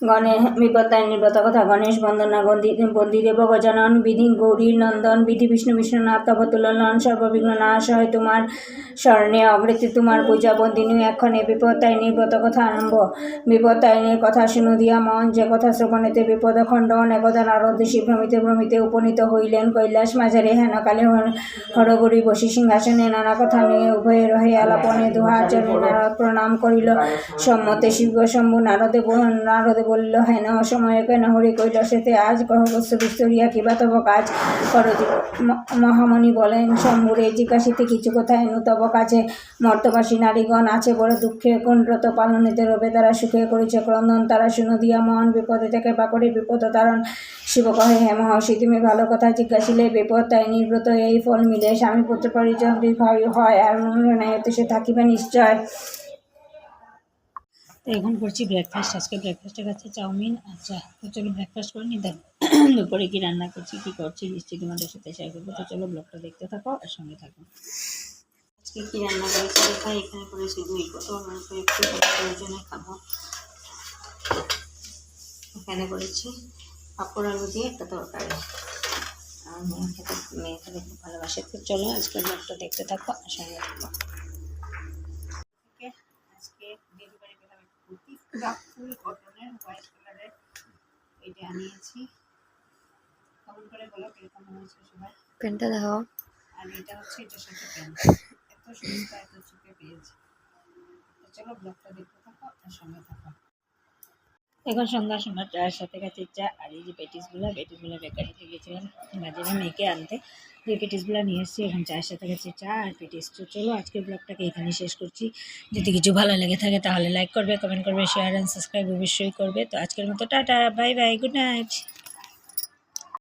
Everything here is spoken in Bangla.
গণেশ বিপত্তারিণী ব্রত কথা। গণেশ বন্দনা বন্দিদেব গজানন বিধি গৌরীর নন্দন বিধি বিষ্ণু বিষ্ণুনাথ তব তুলনন সর্ববিঘ্ন নাশ হয় তোমার স্মরণে অবৃত্তি তোমার পূজা বন্দিনী এক্ষণে বিপত্তারিণী ব্রত কথা আরম্ভ। বিপত্তারিণীর কথা শুনু দিয়া মন, যে কথা শ্রবণেতে বিপদ খণ্ডন। একদা নারদ ঋষি ভ্রমিতে ভ্রমিতে উপনীত হইলেন কৈলাস মাঝারে হেনকালে হরগৌরী বসি সিংহাসনে নানা কথা নিয়ে উভয়ে রহে আলাপনে দুহাত জনে নারদ প্রণাম করিল সম্মতে শিব শম্ভু নারদে বলিল, হেন অসময়ে কেন হরি কৈলাসেতে আজ গহবস্ত বিস্তরিয়া কিবা তব কাজ করতি। মহামণি বলেন, শম্ভুরে জিজ্ঞাসিতে কিছু কথা এনু তব কাছে। মর্তবাসী নারীগণ আছে বড় দুঃখে, কোন ব্রত পালনেতে রবে তারা সুখে করেছে ক্রন্দন। তারা শুনো দিয়া মন, বিপদে থেকে পাকড়ে বিপদ তারণ। শিব কহে, হে মহর্ষি, তুমি ভালো কথা জিজ্ঞাসিলে। বিপত্তারিণীর ব্রত এই ফল মিলে, স্বামী পুত্র পরিজন দীর্ঘায়ু হয়, আর মনোনয়তে সে থাকিবে নিশ্চয়। তো এখন করছি ব্রেকফাস্ট। আজকে ব্রেকফাস্টে খাচ্ছে চাউমিন। আচ্ছা, তো চলো ব্রেকফাস্ট করে নিই। দুপুরে কি রান্না করছি, কি করছি নিশ্চয়ই তোমাদের সাথে শেয়ার করবো। তো চলো ব্লগটা দেখতে থাকো আর সঙ্গে থাকো। আজকে কি রান্না করেছি দেখা। এখানে করেছি দুই কত অল্প একটু প্রয়োজনে খাবো। এখানে করেছি পাঁপড় আলু দিয়ে একটা তরকারি। আর মেয়ে খেতে খুব ভালোবাসে। তো চলো আজকে ব্লগটা দেখতে থাকো আর সঙ্গে থাকো। আজকে ডেলিভারি পেলাম একটা কুর্তি, ফুল কটনের হোয়াইট কালারের। এটা আনিয়েছি। কেমন করে বলো কিরকম হয়েছে সবাই? প্যান্টটা দেখাও। আর এটা হচ্ছে এটার সাথে প্যান্ট। এত সস্তা, এত চিপে পেয়েছি। চলো ব্লগটা দেখতে থাকো আর সঙ্গে থাকো। এখন সন্ধ্যার সময় চায়ের সাথে খাচ্ছি চা। আর এই যে পেটিসগুলো বেকারিতে গিয়েছিলাম বাজারে মেয়েকে আনতে, যে পেটিসগুলো নিয়ে এসেছি। এখন চায়ের সাথে খাচ্ছি চা আর পেটিস। তো চলো আজকের ব্লগটাকে এখানে শেষ করছি। যদি কিছু ভালো লেগে থাকে তাহলে লাইক করবে, কমেন্ট করবে, শেয়ার অ্যান্ড সাবস্ক্রাইব অবশ্যই করবে। তো আজকের মতো tata, bye bye, good night.